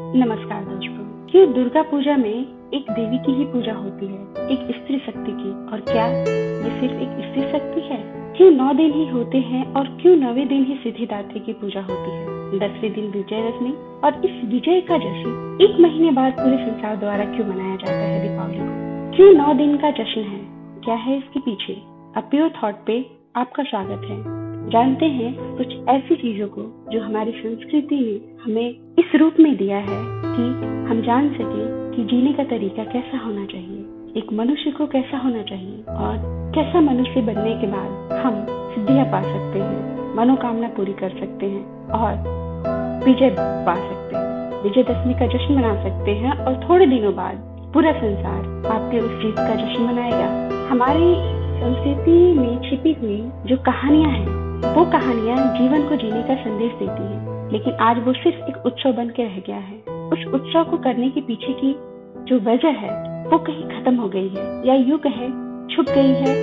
नमस्कार दोस्तों। क्यों दुर्गा पूजा में एक देवी की ही पूजा होती है, एक स्त्री शक्ति की? और क्या ये सिर्फ एक स्त्री शक्ति है? क्यों 9 दिन ही होते हैं और क्यों 9वें दिन ही सिद्धिदात्री की पूजा होती है? 10वें दिन विजयदशमी और इस विजय का जश्न 1 महीने बाद पूरे संसार द्वारा क्यों मनाया जाता है दीपावली को? क्यों 9 दिन का जश्न है? क्या है इसके पीछे? अ प्योर थॉट पे आपका स्वागत है। जानते हैं कुछ ऐसी चीजों को जो हमारी संस्कृति ने हमें इस रूप में दिया है कि हम जान सके कि जीने का तरीका कैसा होना चाहिए, एक मनुष्य को कैसा होना चाहिए और कैसा मनुष्य बनने के बाद हम सिद्धियां पा सकते हैं, मनोकामना पूरी कर सकते हैं और विजय पा सकते हैं, विजयदशमी का जश्न मना सकते हैं और थोड़े दिनों बाद पूरा संसार आपके उस जीत का जश्न मनाएगा। हमारी संस्कृति में छिपी हुई जो कहानियां हैं, वो कहानियां जीवन को जीने का संदेश देती हैं, लेकिन आज वो सिर्फ एक उत्सव बन के रह गया है। उस उत्सव को करने के पीछे की जो वजह है वो कहीं खत्म हो गई है, या यूं कहे छुप गई है,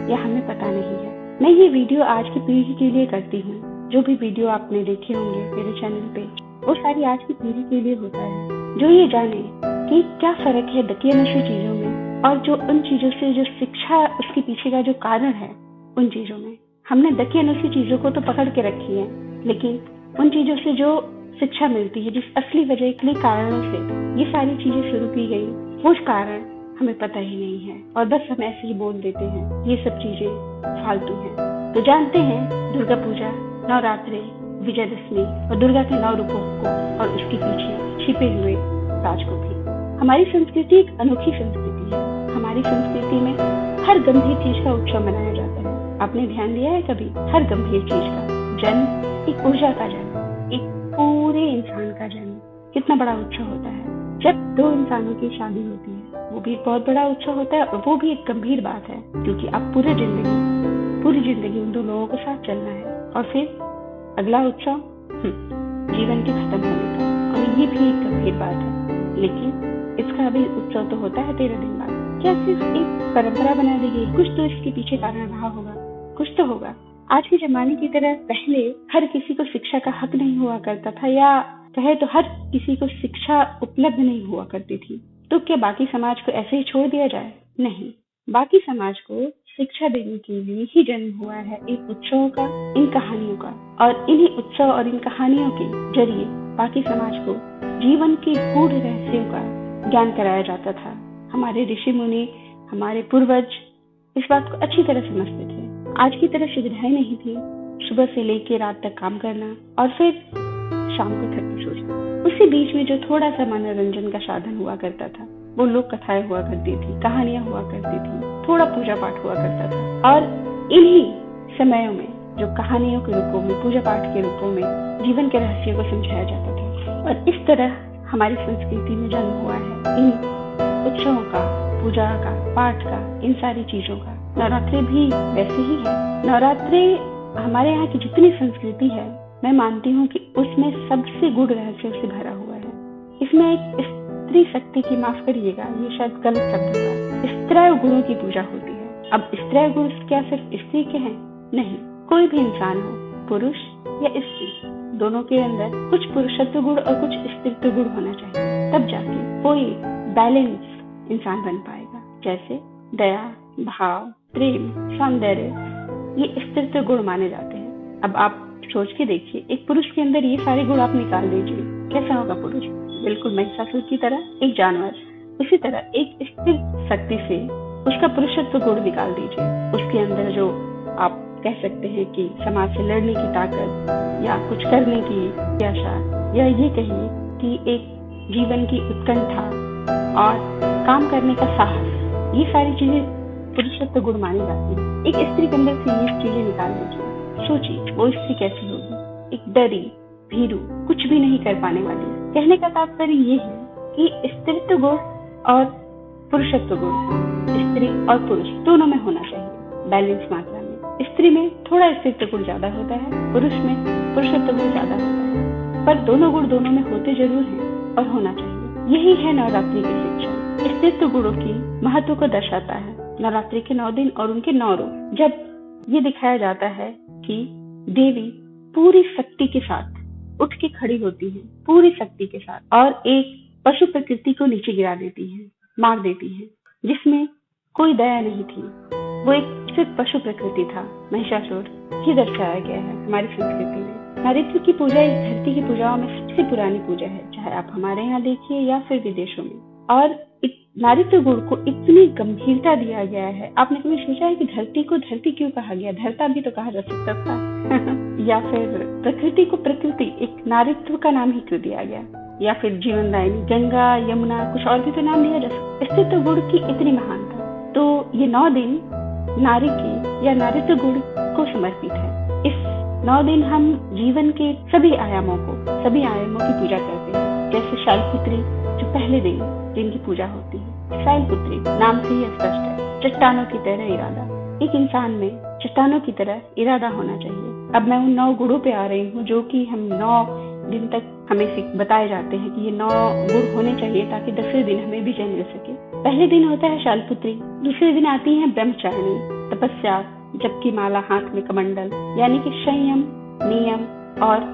या हमें पता नहीं है। मैं ये वीडियो आज की पीढ़ी के लिए करती हूँ। जो भी वीडियो आपने देखे होंगे मेरे चैनल पे, वो सारी आज की पीढ़ी के लिए होता है, जो ये जाने कि क्या फर्क है दकियानुसी चीजों में और जो उन चीजों से जो शिक्षा उसके पीछे का जो कारण है उन चीजों में। हमने दकियानुसी चीजों को तो पकड़ के रखी है, लेकिन उन चीजों से जो शिक्षा मिलती है, जिस असली वजह के कारणों से ये सारी चीजें शुरू की गई, वो कारण हमें पता ही नहीं है और बस हम ऐसे ही बोल देते हैं ये सब चीजें फालतू हैं। तो जानते हैं दुर्गा पूजा, नवरात्रि, विजयदशमी और दुर्गा के 9 रूपों को और उसके पीछे छिपे हुए राज को भी। हमारी संस्कृति एक अनोखी संस्कृति है। हमारी संस्कृति में हर गंभीर चीज का उत्सव मनाया जाता है। आपने ध्यान दिया है कभी? हर गंभीर चीज का जन्म, एक ऊर्जा का जन्म, एक पूरे इंसान का जन्म, कितना बड़ा उत्सव होता है। जब 2 इंसानों की शादी होती है, वो भी एक बहुत बड़ा उत्सव होता है और वो भी एक गंभीर बात है, क्योंकि अब पूरी जिंदगी उन 2 लोगों के साथ चलना है। और फिर अगला उत्सव जीवन के खत्म होने का, और ये भी एक गंभीर बात है। लेकिन इसका भी उत्सव तो होता है 13 दिन बाद। क्या सिर्फ एक परंपरा बना दी गई? कुछ तो इसके पीछे कारण रहा होगा, कुछ तो होगा। आज के जमाने की तरह पहले हर किसी को शिक्षा का हक नहीं हुआ करता था, या कहे तो हर किसी को शिक्षा उपलब्ध नहीं हुआ करती थी। तो क्या बाकी समाज को ऐसे ही छोड़ दिया जाए? नहीं, बाकी समाज को शिक्षा देने के लिए ही जन्म हुआ है इन उत्सवों का, इन कहानियों का, और इन्हीं उत्सव और इन कहानियों के जरिए बाकी समाज को जीवन के गूढ़ रहस्यों का ज्ञान कराया जाता था। हमारे ऋषि मुनि, हमारे पूर्वज इस बात को अच्छी तरह समझते थे। आज की तरह सुविधाएं नहीं थी, सुबह से लेकर रात तक काम करना और फिर शाम को थक के सो जाना। उसी बीच में जो थोड़ा सा मनोरंजन का साधन हुआ करता था, वो लोक कथाएं हुआ करती थी, कहानियां हुआ करती थी, थोड़ा पूजा पाठ हुआ करता था। और इन्हीं समयों में जो कहानियों के रूपों में, पूजा पाठ के रूपों में जीवन के रहस्यों को समझाया जाता था। और इस तरह हमारी संस्कृति में जन्म हुआ है इन उत्सवों का, पूजा का, पाठ का, इन सारी चीजों का। नवरात्रि भी वैसे ही है। नवरात्रि हमारे यहाँ की जितनी संस्कृति है, मैं मानती हूँ कि उसमें सबसे गूढ़ रहस्यों से भरा हुआ है। इसमें एक स्त्री शक्ति की, माफ करिएगा ये शायद गलत शब्द हुआ, स्त्रैव गुणों की पूजा होती है। अब स्त्रैव गुण क्या सिर्फ स्त्री के हैं? नहीं, कोई भी इंसान हो, पुरुष या स्त्री, दोनों के अंदर कुछ पुरुषत्व गुण और कुछ स्त्रीत्व गुण होना चाहिए, तब जाके कोई बैलेंस इंसान बन पाएगा। जैसे दया, भाव, प्रेम, सौंदर्य, ये स्त्रीत्व गुण माने जाते हैं। अब आप सोच के देखिए, एक पुरुष के अंदर ये सारे गुण आप निकाल दीजिए, कैसा होगा पुरुष? बिल्कुल महिषासुर की तरह, एक जानवर। इसी तरह एक स्त्री शक्ति से उसका पुरुषत्व गुण निकाल दीजिए, उसके अंदर जो आप कह सकते हैं कि समाज से लड़ने की ताकत या कुछ करने की आशा, या ये कहिए कि एक जीवन की उत्कंठा और काम करने का साहस, ये सारी चीजें पुरुषत्व गुण मानी जाती है। एक स्त्री के अंदर से ये चीजें निकाल दीजिए, सोचिए वो स्त्री कैसी होगी? एक डरी, भीरू, कुछ भी नहीं कर पाने वाली। कहने का तात्पर्य ये है कि स्त्रीत्व गुण और पुरुषत्व गुण, स्त्री और पुरुष दोनों में होना चाहिए, बैलेंस मात्रा में। स्त्री में थोड़ा स्त्रीत्व गुण ज्यादा होता है, पुरुष में पुरुषत्व गुण ज्यादा होता है, पर दोनों गुण दोनों में होते जरूर हैं और होना चाहिए। यही है नवरात्रि की शिक्षा। स्त्रीत्व गुणों की महत्व को दर्शाता है नवरात्रि के 9 दिन और उनके 9 रूप। जब ये दिखाया जाता है कि देवी पूरी शक्ति के साथ उठ के खड़ी होती हैं पूरी शक्ति के साथ और एक पशु प्रकृति को नीचे गिरा देती हैं, मार देती हैं, जिसमें कोई दया नहीं थी। वो एक सिर्फ पशु प्रकृति था, महिषासुर। ये दर्शाया गया है हमारी संस्कृति में। नारित्व की पूजा इस धरती की पूजाओं में सबसे पुरानी पूजा है, चाहे आप हमारे यहाँ देखिए या फिर विदेशों में। और नारित्व गुण को इतनी गंभीरता दिया गया है। आपने कभी सोचा है कि धरती को धरती क्यों कहा गया? धरता भी तो कहा जा सकता था या फिर प्रकृति को प्रकृति एक नारित्व का नाम ही क्यों दिया गया? या फिर जीवनदायिनी गंगा, यमुना, कुछ और भी तो नाम दिया जा सकता। अस्तित्व गुण की इतनी महानता। तो ये 9 दिन नारी के या नारित्व गुण को समर्पित है। इस 9 दिन हम जीवन के सभी आयामों की पूजा करते हैं। जैसे शैलपुत्री जो पहले दिन जिनकी पूजा होती है। शैलपुत्री नाम से ही स्पष्ट है, चट्टानों की तरह इरादा। एक इंसान में चट्टानों की तरह इरादा होना चाहिए। अब मैं उन 9 गुणों पे आ रही हूँ जो कि हम 9 दिन तक हमें बताए जाते हैं कि ये 9 गुण होने चाहिए ताकि 10वें दिन हमें विजय मिल सके। पहले दिन होता है शैलपुत्री, दूसरे दिन आती है ब्रह्मचारिणी, तपस्या, जबकि माला, हाथ में कमंडल, यानी कि संयम, नियम और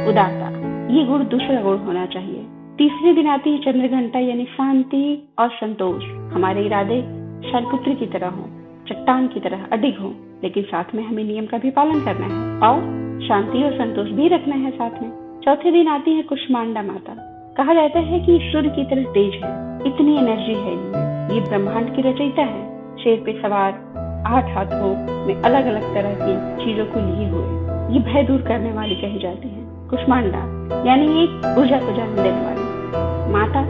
उदारता। ये गुण दूसरा गुण होना चाहिए। तीसरे दिन आती है चंद्रघंटा, यानी शांति और संतोष। हमारे इरादे शैलपुत्री की तरह हो, चट्टान की तरह अडिग हो, लेकिन साथ में हमें नियम का भी पालन करना है और शांति और संतोष भी रखना है साथ में। चौथे दिन आती है कुष्मांडा माता। कहा जाता है कि सूर्य की तरह तेज है, इतनी एनर्जी है इनमें। ये ब्रह्मांड की रचयिता है, शेर पे सवार, 8 हाथों में अलग अलग तरह की चीजों को लिए हुए। ये भय दूर करने वाली कही जाती है। कुष्मांडा यानी एक ऊर्जा को जन्म देने वाली माता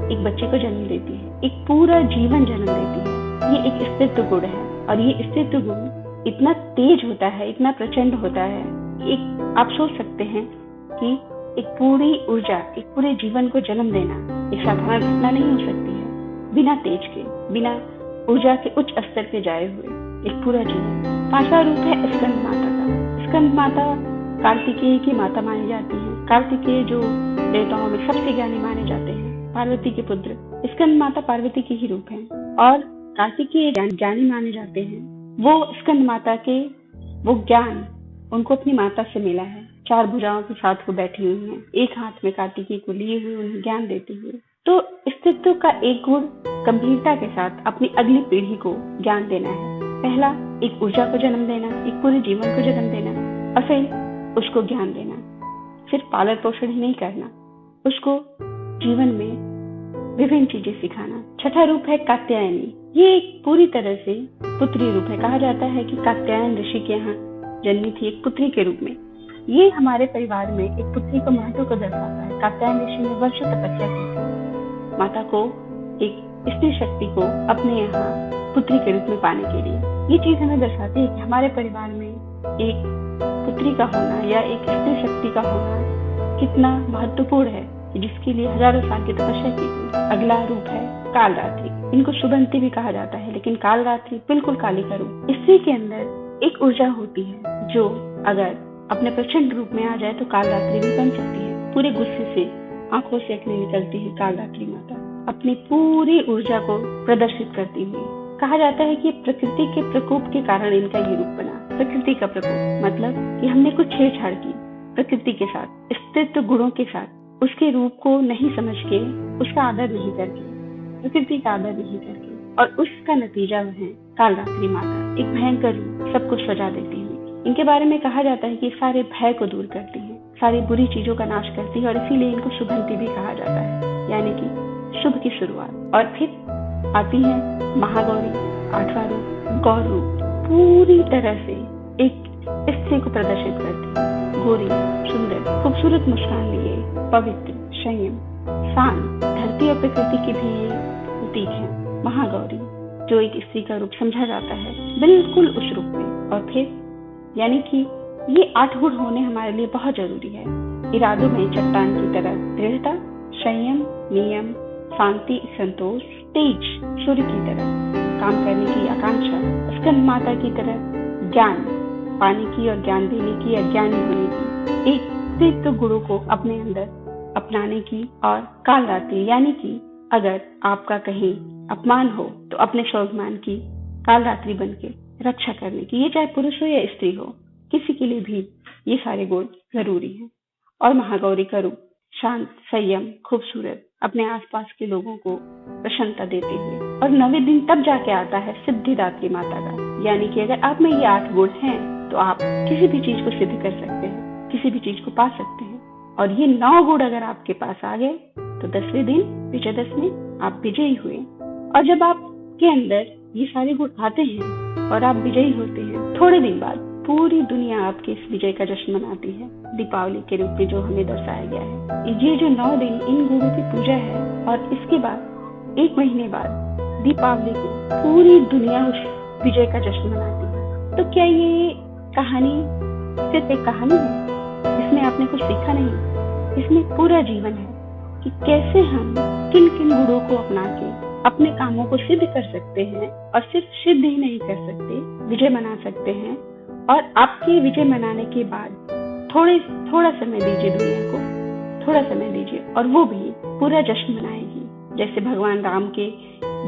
एक बच्चे को जन्म देती है, एक पूरा जीवन जन्म देती है। ये एक अस्तित्व गुण है और ये अस्तित्व गुण इतना तेज होता है, इतना प्रचंड होता है। एक आप सोच सकते हैं कि एक पूरी ऊर्जा, एक पूरे जीवन को जन्म देना एक साधारण घटना नहीं हो सकती है। बिना तेज के, बिना ऊर्जा के उच्च स्तर पे जाए हुए एक पूरा जीवन। 5वां रूप है स्कंद माता का। स्कंद माता कार्तिकेय की माता मानी जाती है। कार्तिकेय जो देवताओं में सबसे ज्ञानी माने जाते हैं, पार्वती के पुत्र। स्कंद माता पार्वती के ही रूप है और कार्तिकेय ज्ञानी माने जाते हैं। वो स्कंद माता के वो ज्ञान उनको अपनी माता से मिला है। 4 भुजाओं के साथ वो बैठी हुई हैं, एक हाथ में कार्तिकेय को लिए हुए उन्हें ज्ञान देते हुए। तो अस्तित्व का एक गुण गंभीरता के साथ अपनी अगली पीढ़ी को ज्ञान देना है। पहला एक ऊर्जा को जन्म देना, एक पूरे जीवन को जन्म देना और फिर उसको ज्ञान देना। सिर्फ पालन पोषण ही नहीं करना, उसको जीवन में विभिन्न चीजें सिखाना। छठा रूप है कात्यायनी। ये एक पूरी तरह से पुत्री रूप है। कहा जाता है कि कात्यायन ऋषि के यहाँ जन्मी थी एक पुत्री के रूप में। ये हमारे परिवार में एक पुत्री को महत्व को दर्शाता है। कात्यायन ऋषि ने वर्षों तपस्या की थी माता को, एक स्त्री शक्ति को अपने यहाँ पुत्री के रूप में पाने के लिए। ये चीज हमें दर्शाती है कि हमारे परिवार में एक पुत्री का होना या एक स्त्री शक्ति का होना कितना महत्वपूर्ण है, जिसके लिए हजारों साल की तपस्या की गई। अगला रूप है कालरात्रि। इनको शुभंती भी कहा जाता है, लेकिन कालरात्रि बिल्कुल काली का रूप। स्त्री के अंदर एक ऊर्जा होती है जो अगर अपने प्रचंड रूप में आ जाए तो कालरात्रि भी बन सकती है। पूरे गुस्से से आंखों से अग्नि निकलती है कालरात्रि माता, अपनी पूरी ऊर्जा को प्रदर्शित करती हुई। कहा जाता है कि प्रकृति के प्रकोप के कारण इनका ये रूप बना। प्रकृति का प्रकोप मतलब कि हमने कुछ छेड़छाड़ की प्रकृति के साथ, अस्तित्व गुणों के साथ, उसके रूप को नहीं समझ के, उसका आदर नहीं करके, प्रकृति का आदर नहीं करके, और उसका नतीजा है कालरात्रि माता। एक भयंकर रूप सबको सजा देती हुई। इनके बारे में कहा जाता है कि सारे भय को दूर करती है, सारी बुरी चीजों का नाश करती है और इसीलिए इनको शुभंती भी कहा जाता है, यानी कि शुभ की शुरुआत। और फिर आती है महागौरी, 8वां रूप गौर रूप। पूरी तरह से एक स्त्री को प्रदर्शित करती है। गोरी, सुंदर, खूबसूरत मुस्कान लिए, पवित्र, संयम, शांत, धरती और प्रकृति की भी ये प्रतीक है। महागौरी जो एक स्त्री का रूप समझा जाता है, बिल्कुल उस रूप में। और फिर यानी कि ये 8 गुण होने हमारे लिए बहुत जरूरी है। इरादों में चट्टान की तरह दृढ़ता, संयम, नियम, शांति, संतोष, तेज, सूर्य की तरह काम करने की आकांक्षा, स्कंद माता की तरह ज्ञान पाने की और ज्ञान देने की, अज्ञानी होने की, एक अस्तित्व गुणों को अपने अंदर अपनाने की, और कालरात्रि यानी कि अगर आपका कहीं अपमान हो तो अपने स्वाभिमान की कालरात्रि बन के रक्षा करने की। ये चाहे पुरुष हो या स्त्री हो, किसी के लिए भी ये सारे गुण जरूरी हैं। और महागौरी का रूप, शांत, संयम, खूबसूरत, अपने आसपास के लोगों को प्रसन्नता देते हुए। और 9वें दिन तब जाके आता है सिद्धिदात्री माता का, यानी कि अगर आप में ये 8 गुण हैं तो आप किसी भी चीज को सिद्ध कर सकते हैं, किसी भी चीज को पा सकते हैं। और ये 9 गुण अगर आपके पास आ गए तो 10वें दिन विजयदशमी आप विजयी हुए। और जब आपके अंदर ये सारे गुण आते हैं और आप विजयी होते हैं, थोड़े दिन बाद पूरी दुनिया आपके इस विजय का जश्न मनाती है, दीपावली के रूप में जो हमें दर्शाया गया है। ये जो 9 दिन इन गुणों की पूजा है, और इसके बाद 1 महीने बाद दीपावली को पूरी दुनिया उस विजय का जश्न मनाती है। तो क्या ये कहानी सिर्फ एक कहानी है? इसमें आपने कुछ सीखा नहीं? इसमें पूरा जीवन है कि कैसे हम किन किन गुणों को अपना के अपने कामों को सिद्ध कर सकते हैं, और सिर्फ सिद्ध ही नहीं कर सकते, विजय मना सकते हैं। और आपके विजय मनाने के बाद थोड़ा समय दीजिए दुनिया को, थोड़ा समय दीजिए, और वो भी पूरा जश्न मनाएगी। जैसे भगवान राम के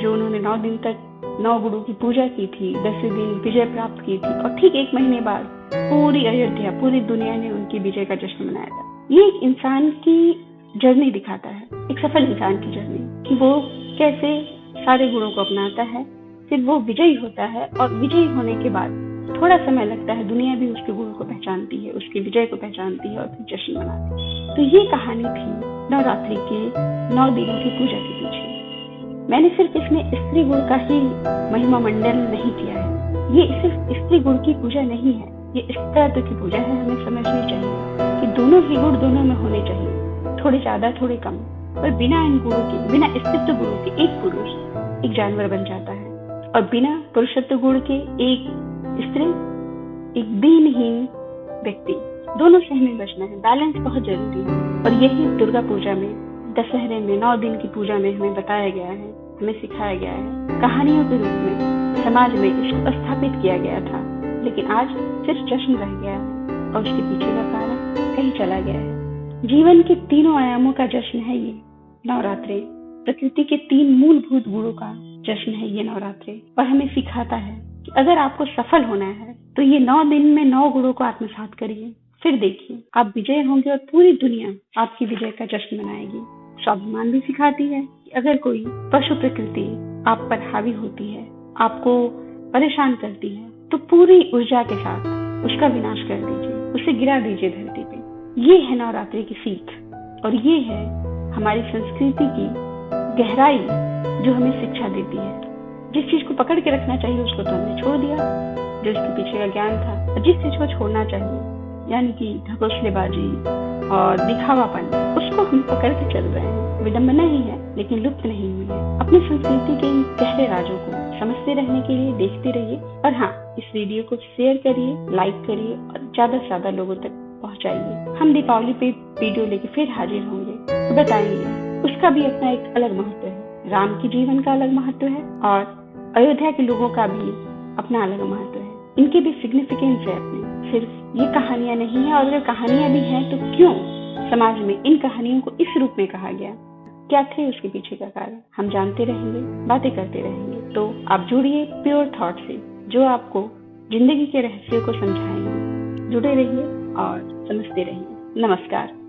जो उन्होंने 9 दिन तक 9 गुणों की पूजा की थी, 10वें दिन विजय प्राप्त की थी, और ठीक 1 महीने बाद पूरी अयोध्या, पूरी दुनिया ने उनकी विजय का जश्न मनाया था। ये एक इंसान की जर्नी दिखाता है, एक सफल इंसान की जर्नी, कि वो कैसे सारे गुणों को अपनाता है, फिर वो विजयी होता है, और विजयी होने के बाद थोड़ा समय लगता है, दुनिया भी उसके गुणों को पहचानती है, उसके विजय को पहचानती है, और फिर जश्न मनाती है। तो ये कहानी थी नवरात्रि के 9 दिनों की पूजा के पीछे। मैंने सिर्फ इसमें स्त्री गुण का ही महिमा मंडन नहीं किया है। ये सिर्फ स्त्री गुण की पूजा नहीं है, ये स्त्रीत्व की पूजा है। हमें समझनी चाहिए कि दोनों ही गुण दोनों में होने चाहिए, थोड़े ज्यादा थोड़े कम। पर बिना इन गुणों के, बिना स्त्रीत्व गुणों के एक पुरुष एक जानवर बन जाता है, और बिना पुरुषत्व गुण के एक स्त्री एक दीनहीन व्यक्ति। दोनों से हमें बचना है, बैलेंस बहुत जरूरी है। और यही दुर्गा पूजा में, दशहरे में, 9 दिन की पूजा में हमें बताया गया है, हमें सिखाया गया है। कहानियों के रूप में समाज में इसको स्थापित किया गया था, लेकिन आज सिर्फ जश्न रह गया है, और उसके पीछे का कारण कहीं चला गया है। जीवन के तीनों आयामों का जश्न है ये नवरात्रि। प्रकृति के 3 मूलभूत गुणों का जश्न है ये नवरात्रि, और हमें सिखाता है कि अगर आपको सफल होना है तो ये 9 दिन में 9 गुणों को आत्मसात करिए, फिर देखिए आप विजय होंगे, और पूरी दुनिया आपकी विजय का जश्न मनाएगी। स्वाभिमान भी सिखाती है कि अगर कोई पशु प्रकृति आप पर हावी होती है, आपको परेशान करती है, तो पूरी ऊर्जा के साथ उसका विनाश कर दीजिए, उसे गिरा दीजिए धरती पे। ये है नवरात्रि की सीख, और ये है हमारी संस्कृति की गहराई जो हमें शिक्षा देती है। जिस चीज को पकड़ के रखना चाहिए उसको तो हमने छोड़ दिया, जो इसके पीछे का ज्ञान था। और जिस चीज को छोड़ना चाहिए, यानी कि ढकोसलेबाजी और दिखावापन, उसको हम पकड़ के चल रहे हैं। विडंबना ही है, लेकिन लुप्त नहीं हुई है। अपनी संस्कृति के इन गहरे राजों को समझते रहने के लिए देखते रहिए, और हाँ, इस वीडियो को शेयर करिए, लाइक करिए, और ज्यादा से ज्यादा लोगों तक पहुंचाइए। हम दीपावली पे वीडियो लेके फिर हाजिर होंगे, तो बताएंगे उसका भी अपना एक अलग महत्व है, राम के जीवन का अलग महत्व है, और अयोध्या के लोगों का भी अपना अलग महत्व है। इनके भी सिग्निफिकेंस है अपने, सिर्फ ये कहानियां नहीं है। और अगर कहानियां भी हैं तो क्यों समाज में इन कहानियों को इस रूप में कहा गया, क्या थे उसके पीछे का कारण, हम जानते रहेंगे, बातें करते रहेंगे। तो आप जुड़िए प्योर थॉट से, जो आपको जिंदगी के रहस्यों को समझाएंगे। जुड़े रहिए और समझते रहिए। नमस्कार।